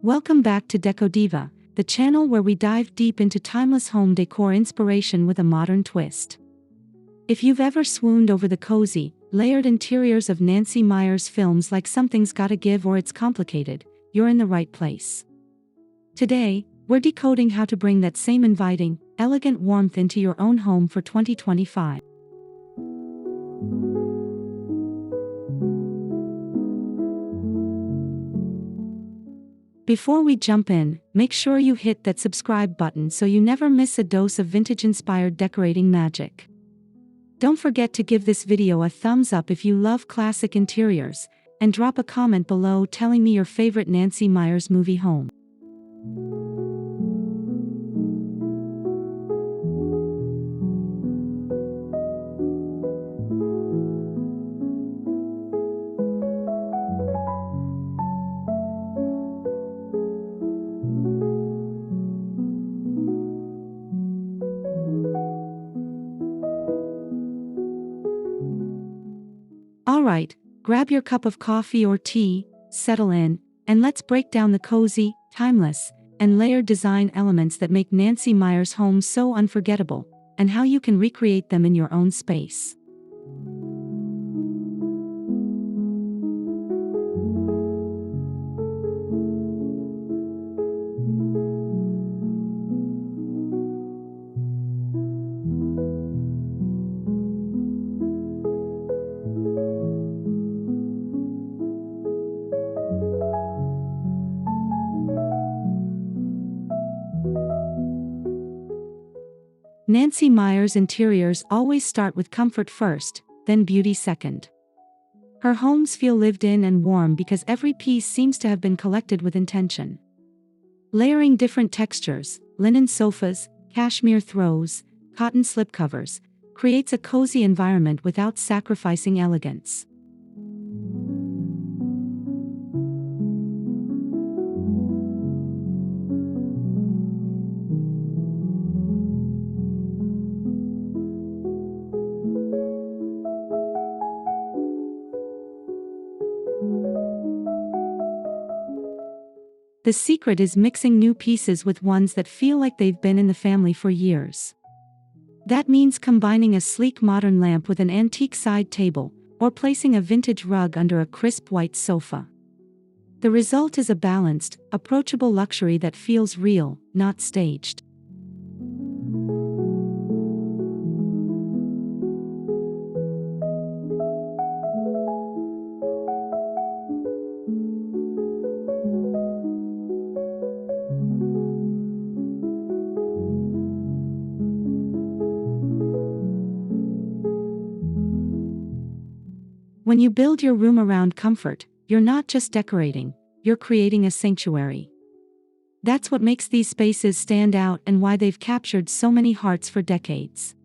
Welcome back to Decodiva, the channel where we dive deep into timeless home decor inspiration with a modern twist. If you've ever swooned over the cozy, layered interiors of Nancy Meyers films like Something's Gotta Give or It's Complicated, you're in the right place. Today, we're decoding how to bring that same inviting, elegant warmth into your own home for 2025. Before we jump in, make sure you hit that subscribe button so you never miss a dose of vintage-inspired decorating magic. Don't forget to give this video a thumbs up if you love classic interiors, and drop a comment below telling me your favorite Nancy Meyers movie home. Alright, grab your cup of coffee or tea, settle in, and let's break down the cozy, timeless, and layered design elements that make Nancy Meyers' home so unforgettable, and how you can recreate them in your own space. Nancy Meyers' interiors always start with comfort first, then beauty second. Her homes feel lived in and warm because every piece seems to have been collected with intention. Layering different textures, linen sofas, cashmere throws, cotton slipcovers, creates a cozy environment without sacrificing elegance. The secret is mixing new pieces with ones that feel like they've been in the family for years. That means combining a sleek modern lamp with an antique side table, or placing a vintage rug under a crisp white sofa. The result is a balanced, approachable luxury that feels real, not staged. When you build your room around comfort, you're not just decorating, you're creating a sanctuary. That's what makes these spaces stand out and why they've captured so many hearts for decades.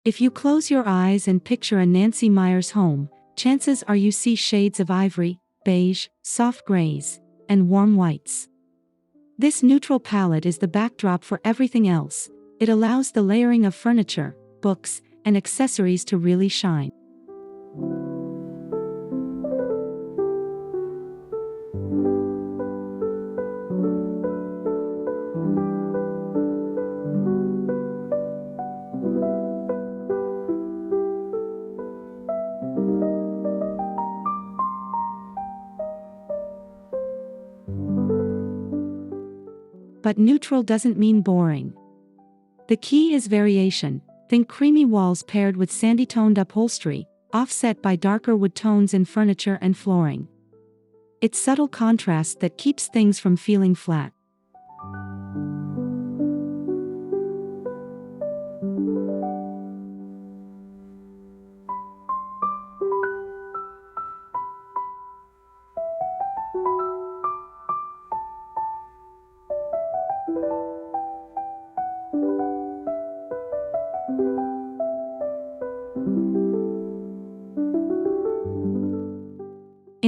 If you close your eyes and picture a Nancy Meyers home, chances are you see shades of ivory, beige, soft grays, and warm whites. This neutral palette is the backdrop for everything else. It allows the layering of furniture, books, and accessories to really shine. But neutral doesn't mean boring. The key is variation. Think creamy walls paired with sandy-toned upholstery, offset by darker wood tones in furniture and flooring. It's subtle contrast that keeps things from feeling flat.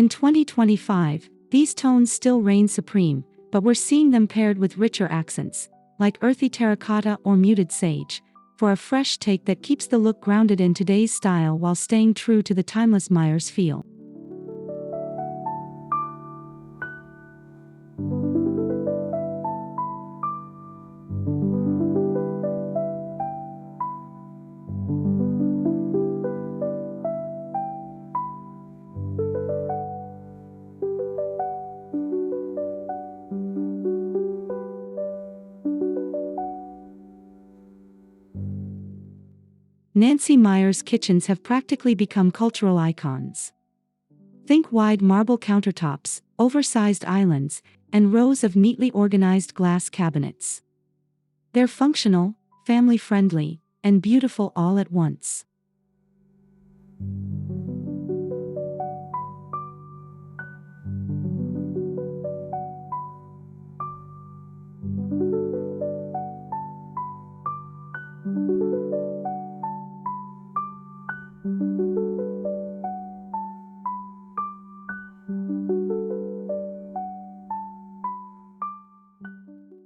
In 2025, these tones still reign supreme, but we're seeing them paired with richer accents, like earthy terracotta or muted sage, for a fresh take that keeps the look grounded in today's style while staying true to the timeless Meyers feel. Nancy Meyers kitchens have practically become cultural icons. Think wide marble countertops, oversized islands, and rows of neatly organized glass cabinets. They're functional, family-friendly, and beautiful all at once.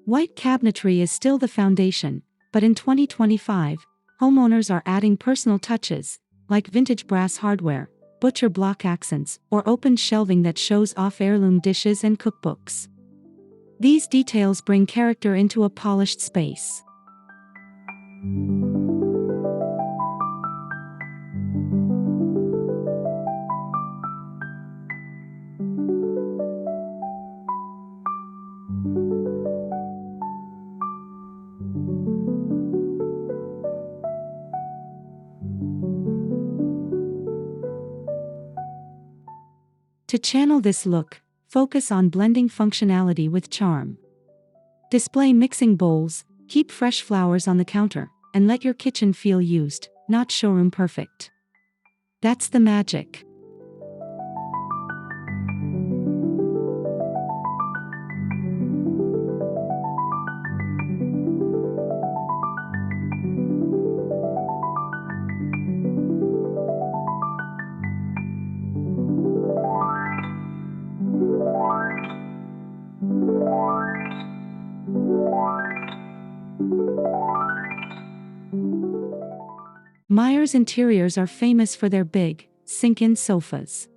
White cabinetry is still the foundation, but in 2025, homeowners are adding personal touches, like vintage brass hardware, butcher block accents, or open shelving that shows off heirloom dishes and cookbooks. These details bring character into a polished space. To channel this look, focus on blending functionality with charm. Display mixing bowls, keep fresh flowers on the counter, and let your kitchen feel used, not showroom perfect. That's the magic. Meyers interiors are famous for their big, sink-in sofas.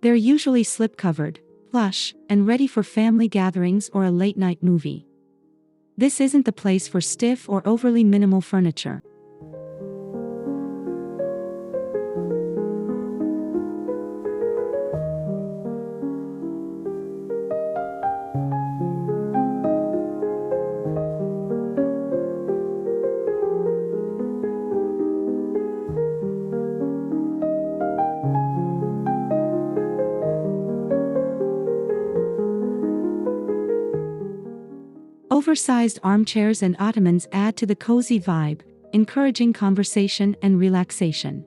They're usually slip-covered, plush, and ready for family gatherings or a late-night movie. This isn't the place for stiff or overly minimal furniture. Oversized armchairs and ottomans add to the cozy vibe, encouraging conversation and relaxation.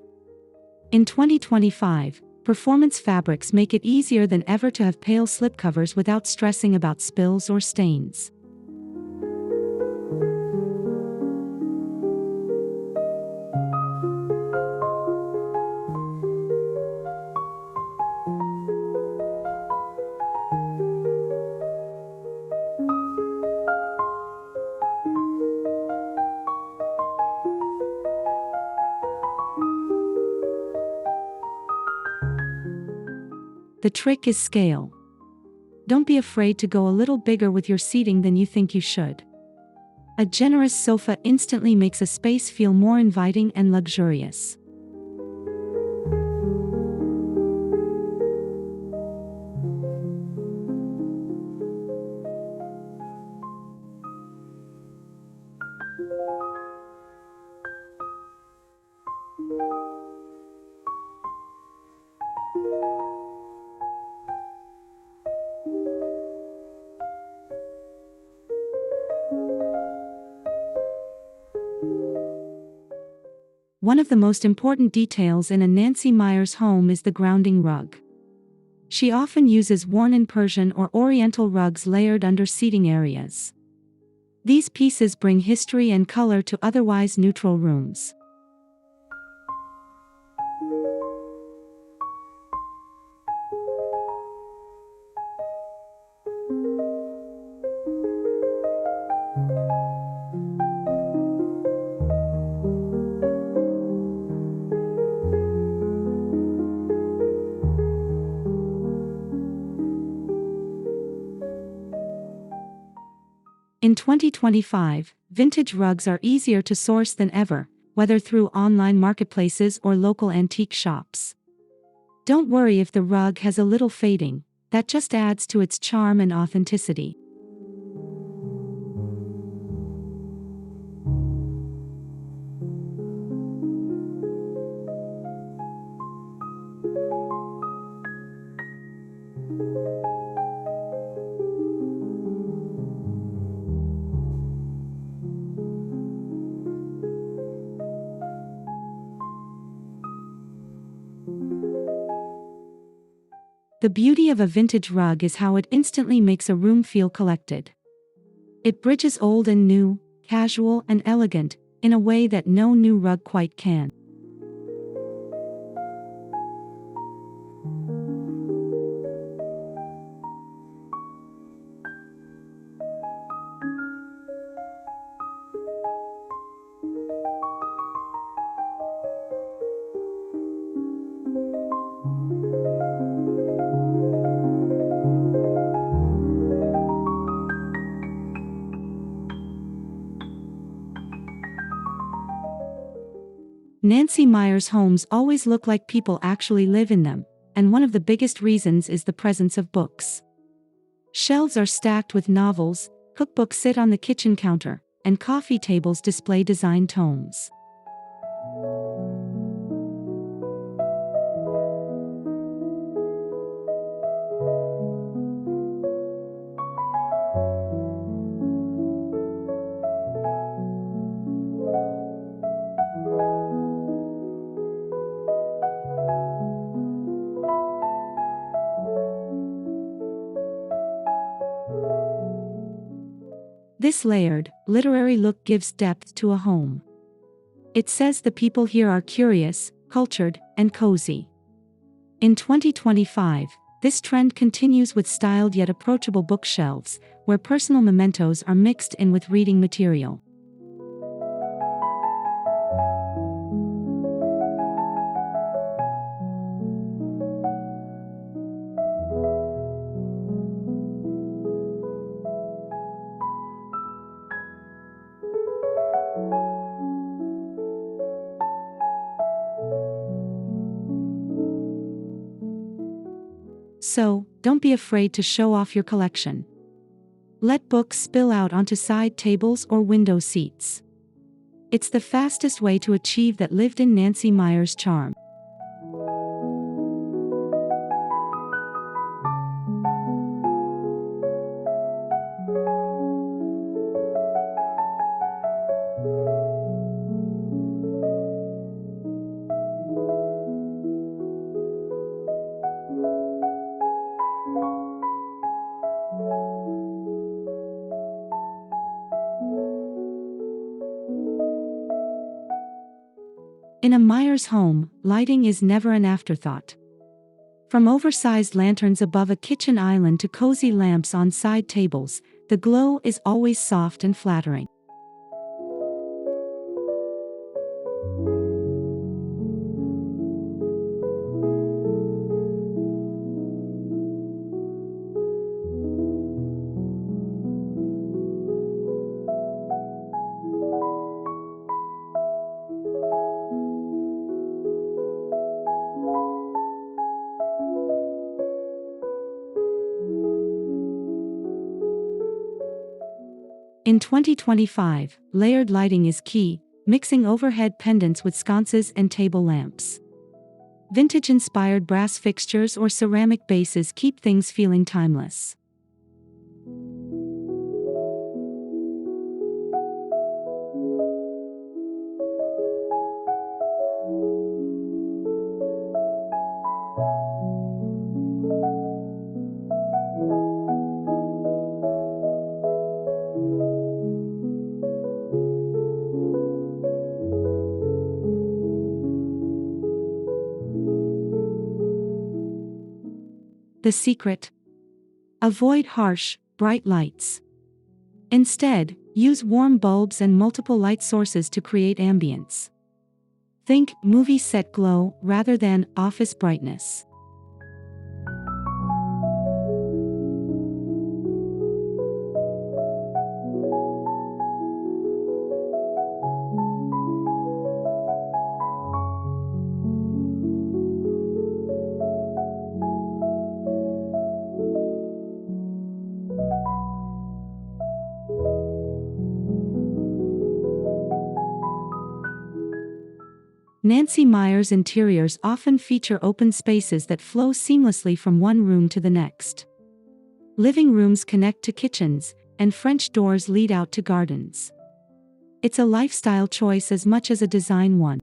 In 2025, performance fabrics make it easier than ever to have pale slipcovers without stressing about spills or stains. The trick is scale. Don't be afraid to go a little bigger with your seating than you think you should. A generous sofa instantly makes a space feel more inviting and luxurious. One of the most important details in a Nancy Meyers home is the grounding rug. She often uses worn-in Persian or Oriental rugs layered under seating areas. These pieces bring history and color to otherwise neutral rooms. In 2025, vintage rugs are easier to source than ever, whether through online marketplaces or local antique shops. Don't worry if the rug has a little fading, that just adds to its charm and authenticity. The beauty of a vintage rug is how it instantly makes a room feel collected. It bridges old and new, casual and elegant, in a way that no new rug quite can. Nancy Meyers homes always look like people actually live in them, and one of the biggest reasons is the presence of books. Shelves are stacked with novels, cookbooks sit on the kitchen counter, and coffee tables display design tomes. This layered, literary look gives depth to a home. It says the people here are curious, cultured, and cozy. In 2025, this trend continues with styled yet approachable bookshelves, where personal mementos are mixed in with reading material. So, don't be afraid to show off your collection. Let books spill out onto side tables or window seats. It's the fastest way to achieve that lived-in Nancy Meyers charm. In a Meyers home, lighting is never an afterthought. From oversized lanterns above a kitchen island to cozy lamps on side tables, the glow is always soft and flattering. In 2025, layered lighting is key, mixing overhead pendants with sconces and table lamps. Vintage-inspired brass fixtures or ceramic bases keep things feeling timeless. The secret: avoid harsh, bright lights. Instead, use warm bulbs and multiple light sources to create ambience. Think movie set glow rather than office brightness. Nancy Meyers interiors often feature open spaces that flow seamlessly from one room to the next. Living rooms connect to kitchens, and French doors lead out to gardens. It's a lifestyle choice as much as a design one.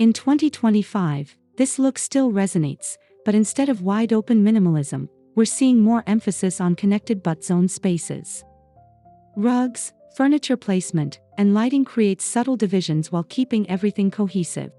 In 2025, this look still resonates, but instead of wide-open minimalism, we're seeing more emphasis on connected but-zoned spaces. Rugs, furniture placement, and lighting create subtle divisions while keeping everything cohesive.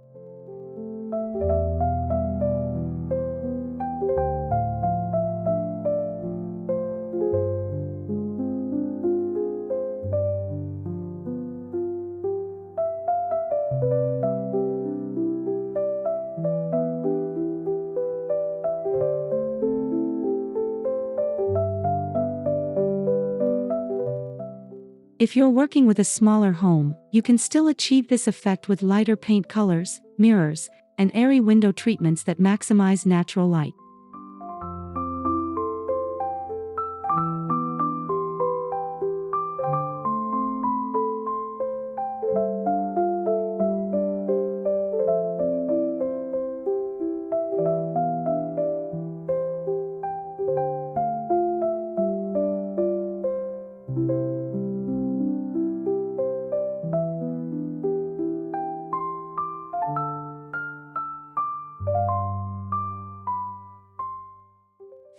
If you're working with a smaller home, you can still achieve this effect with lighter paint colors, mirrors, and airy window treatments that maximize natural light.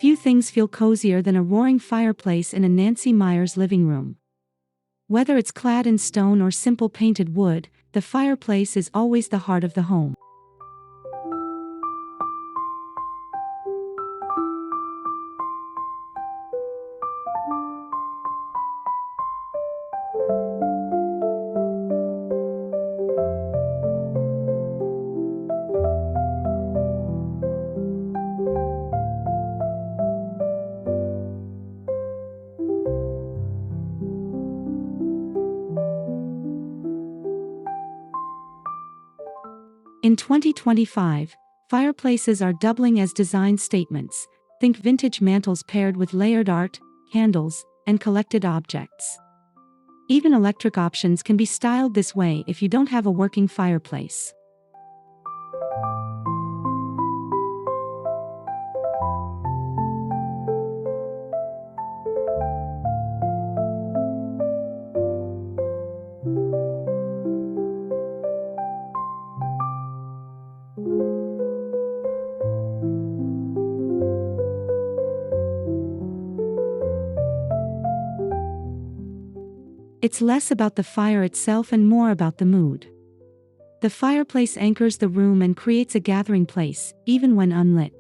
Few things feel cozier than a roaring fireplace in a Nancy Meyers living room. Whether it's clad in stone or simple painted wood, the fireplace is always the heart of the home. In 2025, fireplaces are doubling as design statements. Think vintage mantels paired with layered art, candles, and collected objects. Even electric options can be styled this way if you don't have a working fireplace. It's less about the fire itself and more about the mood. The fireplace anchors the room and creates a gathering place, even when unlit.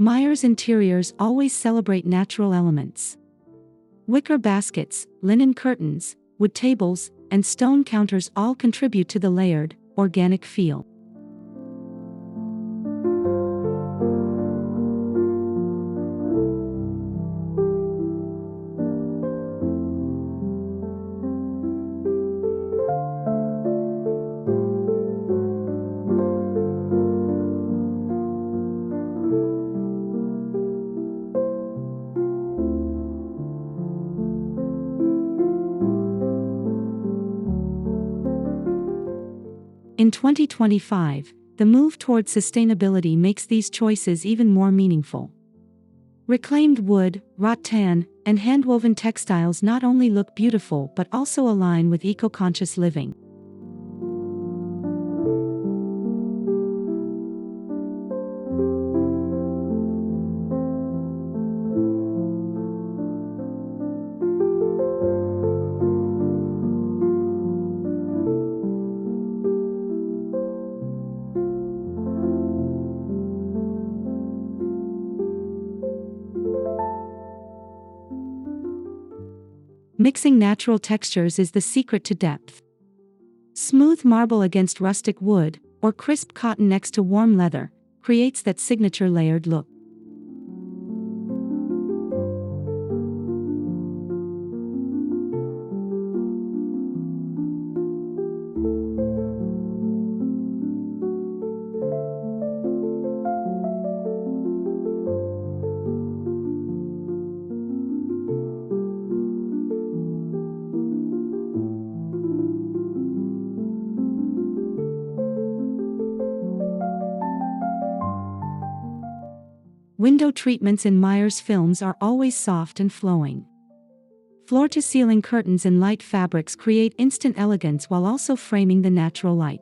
Meyers interiors always celebrate natural elements. Wicker baskets, linen curtains, wood tables, and stone counters all contribute to the layered, organic feel. In 2025, the move towards sustainability makes these choices even more meaningful. Reclaimed wood, rattan, and hand-woven textiles not only look beautiful but also align with eco-conscious living. Mixing natural textures is the secret to depth. Smooth marble against rustic wood, or crisp cotton next to warm leather, creates that signature layered look. Window treatments in Meyers films are always soft and flowing. Floor-to-ceiling curtains in light fabrics create instant elegance while also framing the natural light.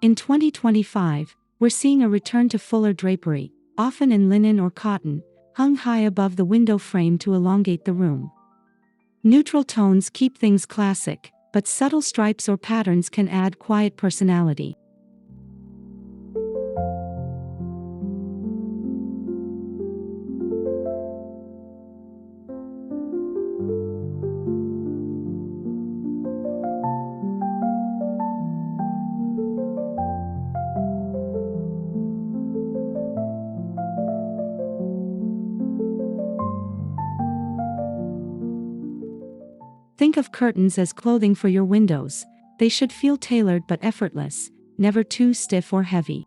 In 2025, we're seeing a return to fuller drapery, often in linen or cotton, hung high above the window frame to elongate the room. Neutral tones keep things classic, but subtle stripes or patterns can add quiet personality. Think of curtains as clothing for your windows. They should feel tailored but effortless, never too stiff or heavy.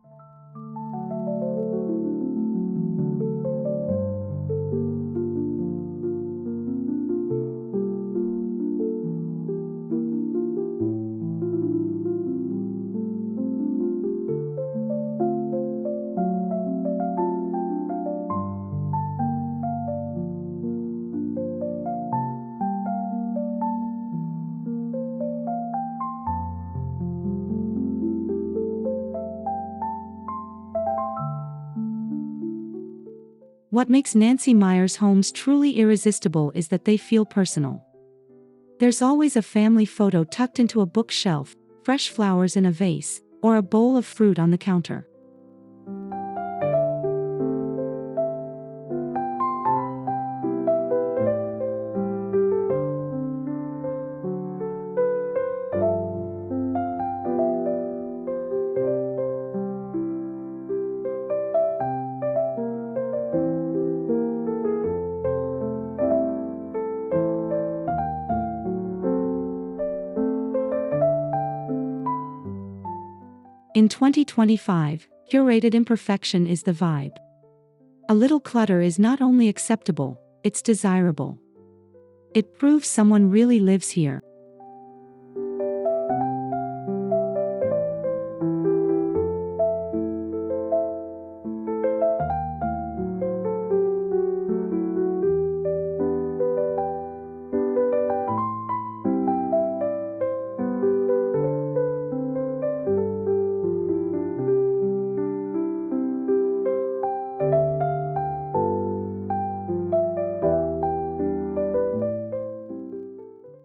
What makes Nancy Meyers' homes truly irresistible is that they feel personal. There's always a family photo tucked into a bookshelf, fresh flowers in a vase, or a bowl of fruit on the counter. In 2025, curated imperfection is the vibe. A little clutter is not only acceptable, it's desirable. It proves someone really lives here.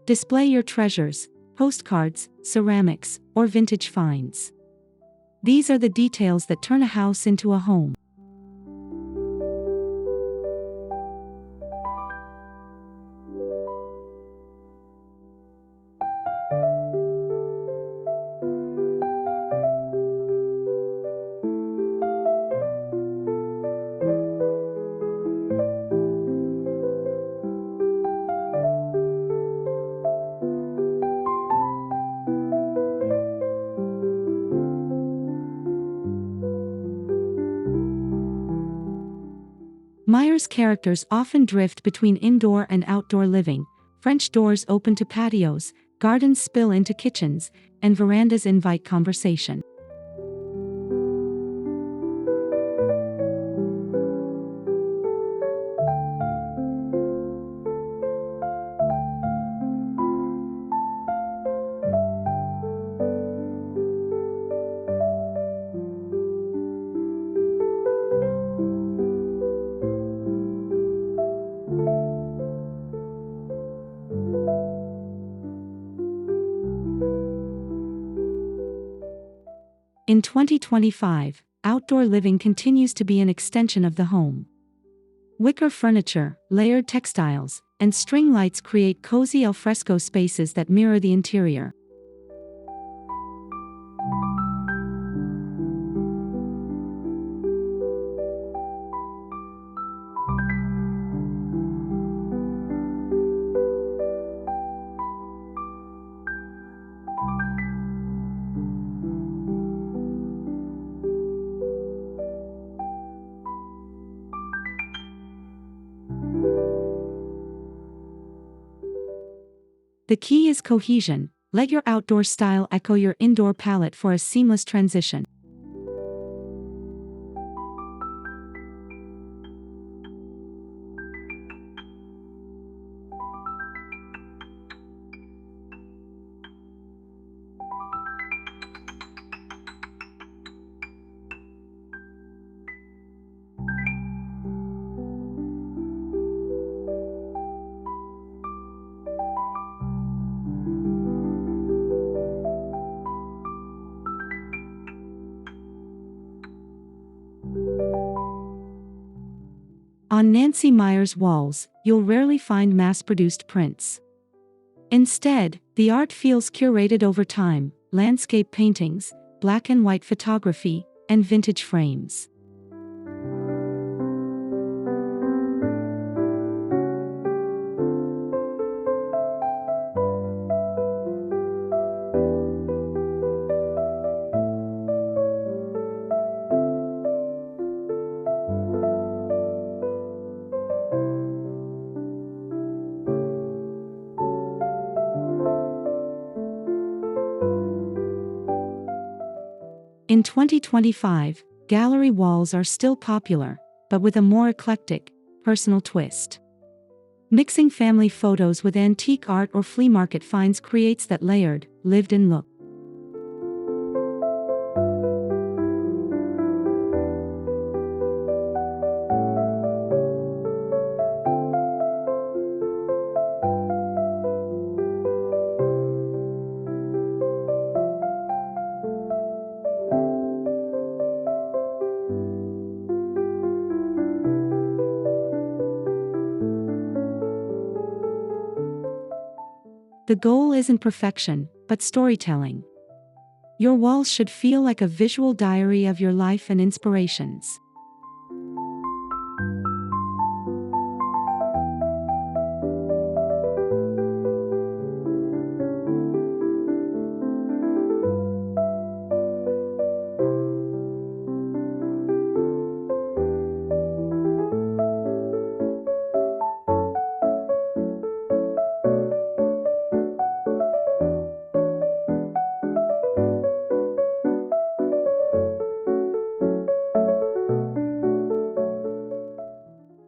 Display your treasures, postcards, ceramics, or vintage finds. These are the details that turn a house into a home. Meyers' characters often drift between indoor and outdoor living. French doors open to patios, gardens spill into kitchens, and verandas invite conversation. In 2025, outdoor living continues to be an extension of the home. Wicker furniture, layered textiles, and string lights create cozy alfresco spaces that mirror the interior. The key is cohesion. Let your outdoor style echo your indoor palette for a seamless transition. On Nancy Meyers' walls, you'll rarely find mass-produced prints. Instead, the art feels curated over time: landscape paintings, black and white photography, and vintage frames. In 2025, gallery walls are still popular, but with a more eclectic, personal twist. Mixing family photos with antique art or flea market finds creates that layered, lived-in look. The goal isn't perfection, but storytelling. Your walls should feel like a visual diary of your life and inspirations.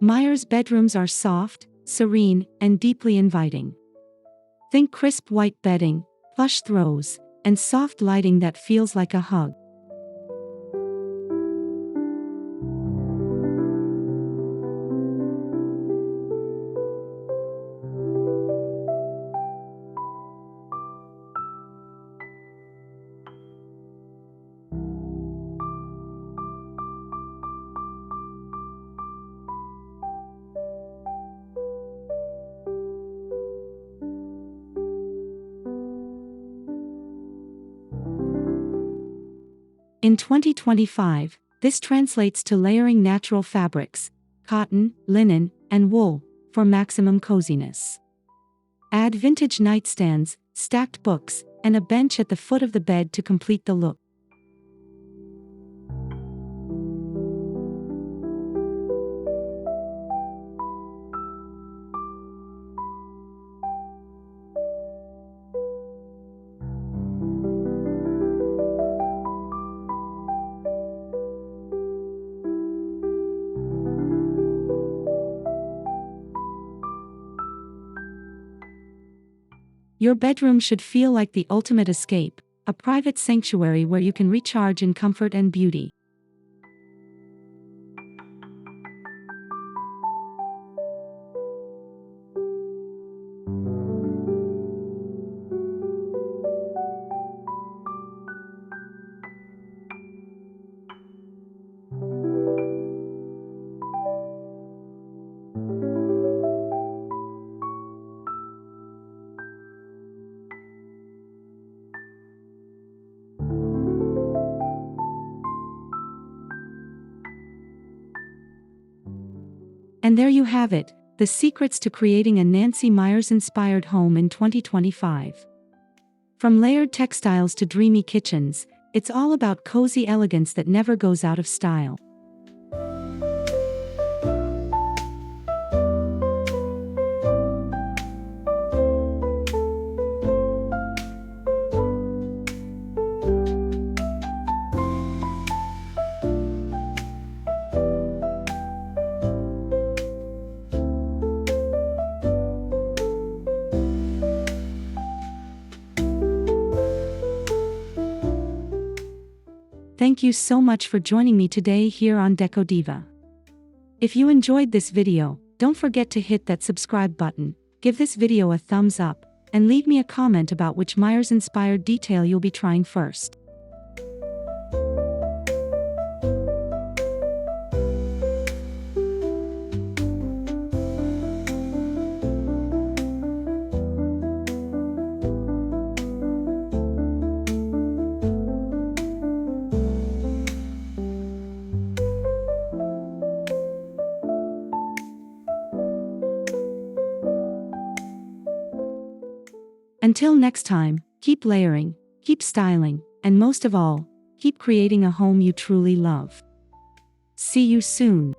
Meyers' bedrooms are soft, serene, and deeply inviting. Think crisp white bedding, plush throws, and soft lighting that feels like a hug. In 2025, this translates to layering natural fabrics, cotton, linen, and wool, for maximum coziness. Add vintage nightstands, stacked books, and a bench at the foot of the bed to complete the look. Your bedroom should feel like the ultimate escape, a private sanctuary where you can recharge in comfort and beauty. And there you have it, the secrets to creating a Nancy Meyers-inspired home in 2025. From layered textiles to dreamy kitchens, it's all about cozy elegance that never goes out of style. Thank you so much for joining me today here on Decodiva. If you enjoyed this video, don't forget to hit that subscribe button, give this video a thumbs up, and leave me a comment about which Meyers-inspired detail you'll be trying first. Until next time, keep layering, keep styling, and most of all, keep creating a home you truly love. See you soon.